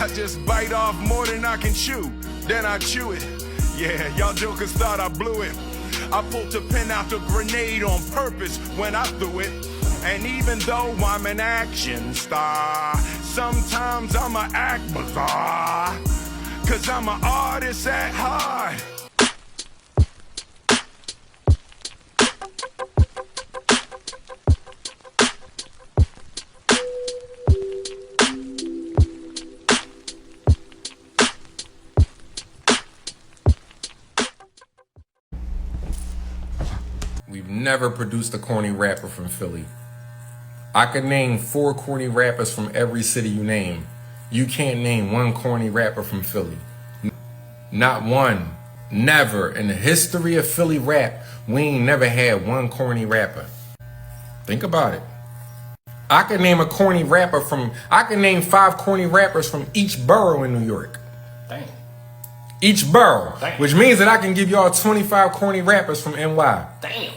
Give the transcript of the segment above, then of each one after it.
I just bite off more than I can chew, then I chew it. Yeah, y'all jokers thought I blew it. I pulled the pin out the grenade on purpose when I threw it. And even though I'm an action star, sometimes I'ma act bizarre, 'cause I'm an artist at heart. We've never produced a corny rapper from Philly. I could name 4 corny rappers from every city you name. You can't name one corny rapper from Philly. Not one. Never. In the history of Philly rap, we ain't never had one corny rapper. Think about it. I could name a corny rapper from, I could name 5 corny rappers from each borough in New York. Damn. Each borough. Damn. Which means that I can give y'all 25 corny rappers from NY. Damn.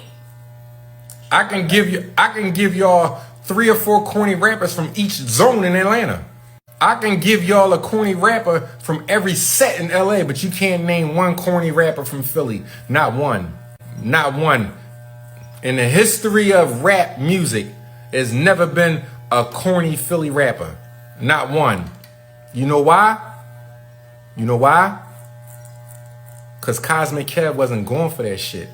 I can give y'all 3 or 4 corny rappers from each zone in Atlanta. I can give y'all a corny rapper from every set in LA, but you can't name one corny rapper from Philly. Not one. Not one. In the history of rap music, there's never been a corny Philly rapper. Not one. You know why? You know why? Because Cosmic Kev wasn't going for that shit.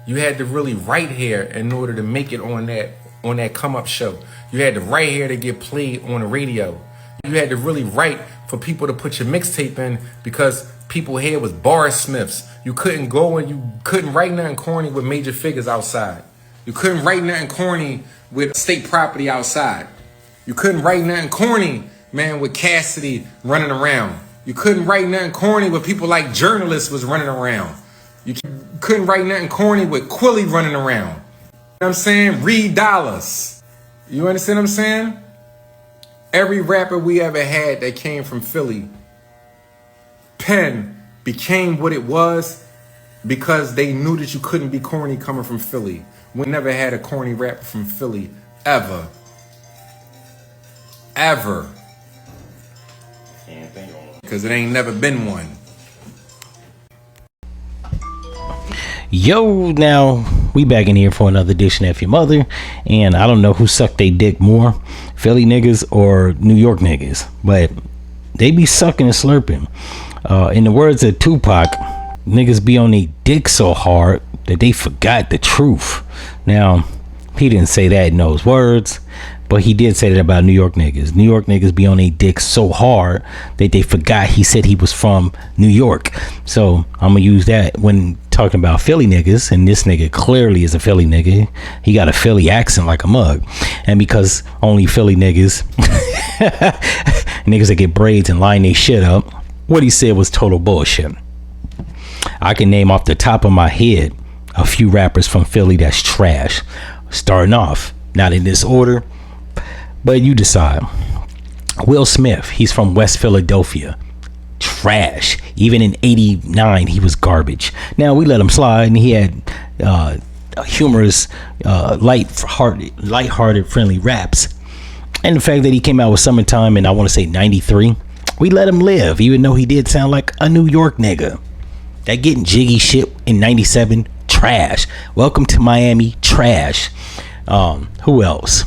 You had to really write here in order to make it on that come up show. You had to write here to get played on the radio. You had to really write for people to put your mixtape in because people here was bar smiths. You couldn't go and you couldn't write nothing corny with major figures outside. You couldn't write nothing corny with state property outside. You couldn't write nothing corny, man, with Cassidy running around. You couldn't write nothing corny with people like journalists was running around. You couldn't write nothing corny with Quilly running around. You know what I'm saying? Reed Dollars. You understand what I'm saying? Every rapper we ever had that came from Philly, Penn became what it was because they knew that you couldn't be corny coming from Philly. We never had a corny rapper from Philly, ever. Ever. Because it ain't never been one. Yo, now we back in here for another edition of F-ya-Motha, and I don't know who sucked they dick more, Philly niggas or New York niggas, but they be sucking and slurping. In the words of Tupac, niggas be on they dick so hard that they forgot the truth. Now, he didn't say that in those words, but he did say that about New York niggas. New York niggas be on their dick so hard that they forgot he said he was from New York. So I'm gonna use that when talking about Philly niggas, and this nigga clearly is a Philly nigga. He got a Philly accent like a mug. And because only Philly niggas niggas that get braids and line they shit up, what he said was total bullshit. I can name off the top of my head a few rappers from Philly that's trash. Starting off, not in this order, but you decide. Will Smith, he's from West Philadelphia. Trash. Even in '89, he was garbage. Now we let him slide, and he had humorous, light-hearted, friendly raps. And the fact that he came out with Summertime in, I want to say, '93, we let him live, even though he did sound like a New York nigga. That Getting Jiggy shit in '97, trash. Welcome to Miami, trash. Who else?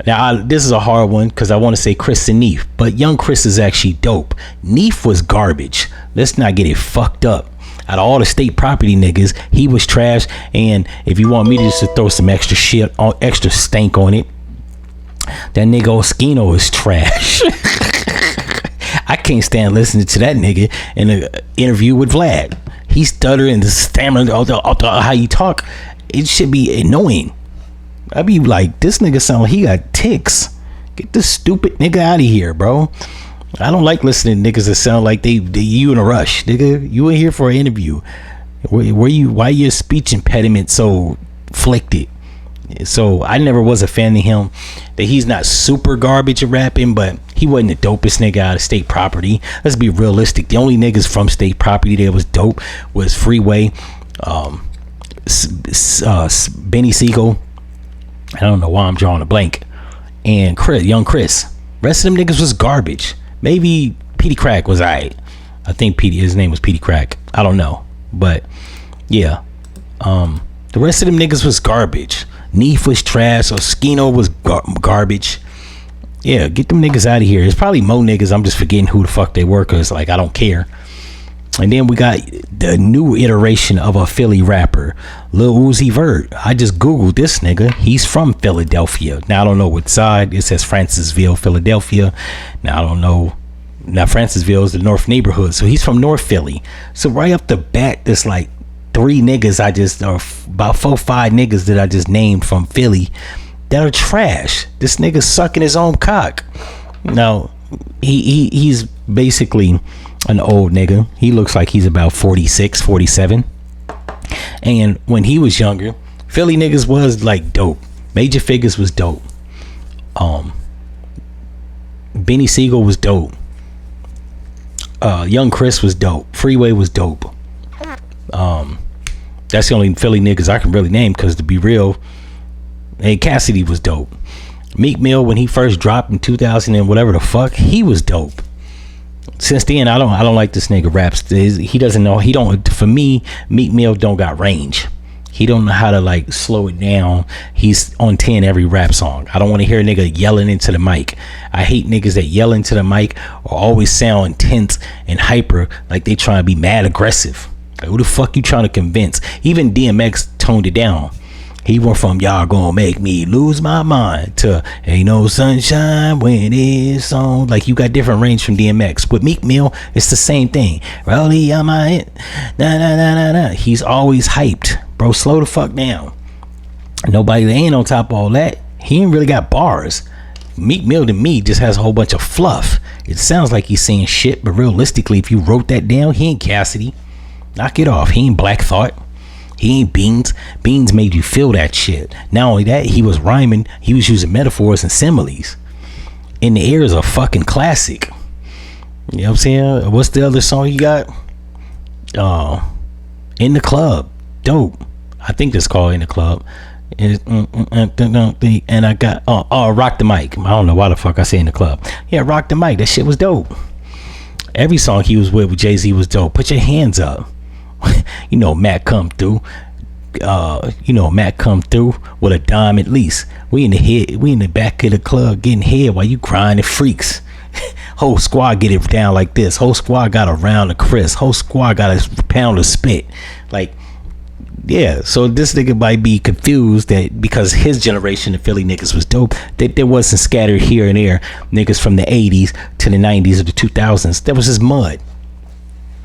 Now, this is a hard one because I want to say Chris and Neef, but Young Chris is actually dope. Neef was garbage. Let's not get it fucked up. Out of all the state property niggas, he was trash. And if you want me to just throw some extra shit, extra stank on it, that nigga Oskino is trash. I can't stand listening to that nigga in an interview with Vlad. He stuttering and stammering how you talk. It should be annoying. I'd be like, this nigga sound like he got tics. Get this stupid nigga out of here, bro. I don't like listening to niggas that sound like they you in a rush, nigga. You in here for an interview. Why your speech impediment so afflicted? So I never was a fan of him. That he's not super garbage at rapping, but he wasn't the dopest nigga out of state property. Let's be realistic. The only niggas from state property that was dope was Freeway, Benny Siegel. I don't know why I'm drawing a blank. And Young Chris. Rest of them niggas was garbage. Maybe Petey Crack was alright. I think his name was Petey Crack. I don't know, but yeah. The rest of them niggas was garbage. Neef was trash. Oskino was garbage. Yeah, get them niggas out of here. There's probably more niggas. I'm just forgetting who the fuck they were, cause like I don't care. And then we got the new iteration of a Philly rapper, Lil Uzi Vert. I just googled this nigga. He's from Philadelphia. Now I don't know what side. It says Francisville, Philadelphia. Now I don't know. Now Francisville is the North neighborhood, so he's from North Philly. So right up the bat, there's like three niggas or about 4-5 niggas that I just named from Philly that are trash. This nigga sucking his own cock. Now he's basically an old nigga. He looks like he's about 46, 47. And when he was younger, Philly niggas was like dope. Major Figures was dope. Benny Siegel was dope. Young Chris was dope. Freeway was dope. That's the only Philly niggas I can really name, because to be real, hey, Cassidy was dope. Meek Mill, when he first dropped in 2000 and whatever the fuck, he was dope. Since then, I don't like this nigga raps. He doesn't know. He don't. For me, Meek Mill don't got range. He don't know how to like slow it down. He's on 10 every rap song. I don't want to hear a nigga yelling into the mic. I hate niggas that yell into the mic or always sound intense and hyper, like they trying to be mad aggressive. Like, who the fuck you trying to convince? Even DMX toned it down. He went from y'all gonna make me lose my mind to ain't no sunshine when it's on. Like, you got different range from DMX. With Meek Mill, it's the same thing. Rollie on my nah. He's always hyped. Bro, slow the fuck down. Nobody ain't on top of all that. He ain't really got bars. Meek Mill to me just has a whole bunch of fluff. It sounds like he's saying shit, but realistically, if you wrote that down, he ain't Cassidy. Knock it off. He ain't Black Thought. He ain't Beans. Beans made you feel that shit. Not only that, he was rhyming. He was using metaphors and similes. In the Air is a fucking classic. You know what I'm saying? What's the other song you got? In the Club. Dope. I think that's called In the Club. And I got Rock the Mic. I don't know why the fuck I say In the Club. Yeah, Rock the Mic. That shit was dope. Every song he was with Jay-Z was dope. Put your hands up. You know Matt come through. Matt come through with a dime at least. We in the back of the club getting head while you grinding freaks. Whole squad get it down like this. Whole squad got a round of Chris. Whole squad got a pound of spit. Like, yeah. So this nigga might be confused that because his generation of Philly niggas was dope, that there wasn't scattered here and there niggas from the 80s to the 90s or the 2000s. That was just mud.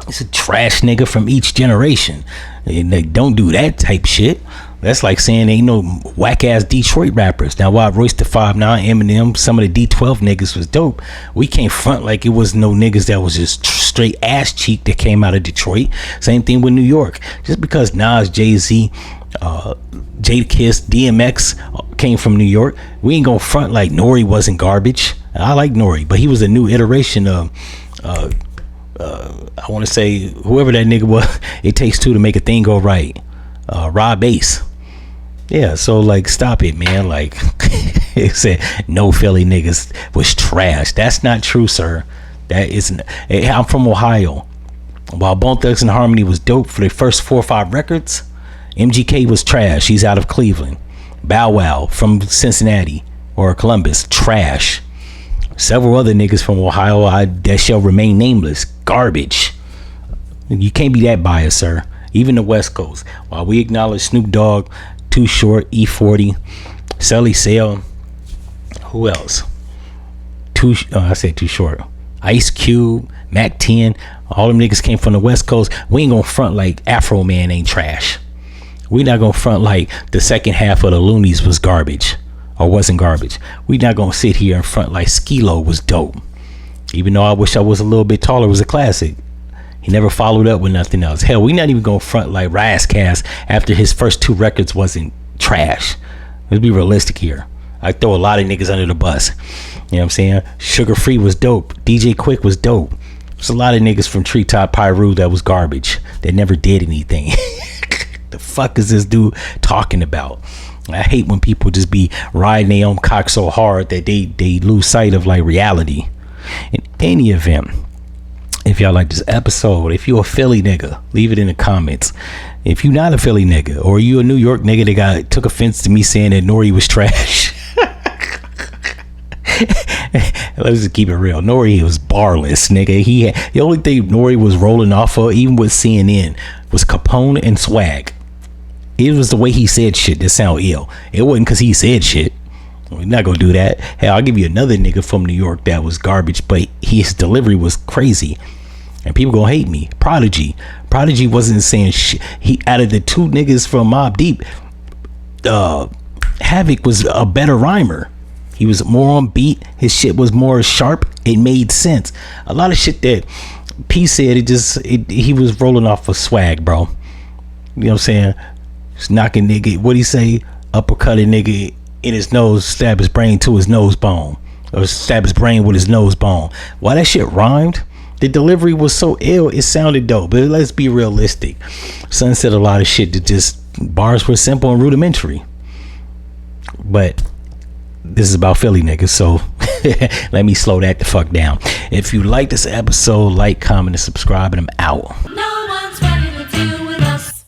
It's a trash nigga from each generation. And they don't do that type shit. That's like saying ain't no whack ass Detroit rappers. Now, while Royce the 5'9", Eminem, some of the D12 niggas was dope, we can't front like it was no niggas that was just straight ass cheek that came out of Detroit. Same thing with New York. Just because Nas, Jay-Z, Jadakiss, DMX came from New York, we ain't gonna front like Nori wasn't garbage. I like Nori, but he was a new iteration of I want to say whoever that nigga was. It takes two to make a thing go right. Rob Bass. Yeah, so like stop it, man. Like it said no Philly niggas was trash. That's not true, sir. That isn't. I'm from Ohio. While Bone Thugs and Harmony was dope for the first 4 or 5 records, MGK was trash. He's out of Cleveland. Bow Wow from Cincinnati or Columbus, trash. Several other niggas from Ohio that shall remain nameless, garbage. You can't be that biased, sir. Even the West Coast. While we acknowledge Snoop Dogg, Too Short, E40, Sully Sale, who else? I said Too Short. Ice Cube, Mac 10, all them niggas came from the West Coast. We ain't gonna front like Afro Man ain't trash. We not gonna front like the second half of the Loonies was garbage. Or wasn't garbage. We not gonna sit here in front like Skee-Lo was dope. Even though I wish I was a little bit taller, it was a classic. He never followed up with nothing else. Hell, we not even gonna front like Razzcast after his first 2 records wasn't trash. Let's be realistic here. I throw a lot of niggas under the bus. You know what I'm saying? Sugar Free was dope. DJ Quick was dope. There's a lot of niggas from Treetop Pyru that was garbage. That never did anything. The fuck is this dude talking about? I hate when people just be riding their own cock so hard that they lose sight of like reality. In any event, If y'all like this episode, if you a Philly nigga, leave it in the comments. If you not a Philly nigga, or you a New York nigga that took offense to me saying that Nori was trash. Let's just keep it real. Nori was barless, nigga. The only thing Nori was rolling off of, even with CNN, was Capone and swag. It was the way he said shit that sound ill. It wasn't because he said shit. We're not gonna do that. Hey, I'll give you another nigga from New York that was garbage, but his delivery was crazy. And people gonna hate me. Prodigy wasn't saying shit. He, out of the two niggas from Mobb Deep, Havoc was a better rhymer. He was more on beat. His shit was more sharp. It made sense. A lot of shit that P said, he was rolling off of swag, bro. You know what I'm saying? Just knocking nigga. What'd he say? Uppercut a nigga in his nose, stab his brain to his nose bone, or stab his brain with his nose bone. Why that shit rhymed? The delivery was so ill, it sounded dope. But let's be realistic. Son said a lot of shit that just bars were simple and rudimentary. But this is about Philly niggas, so let me slow that the fuck down. If you like this episode, like, comment, and subscribe, and I'm out. No.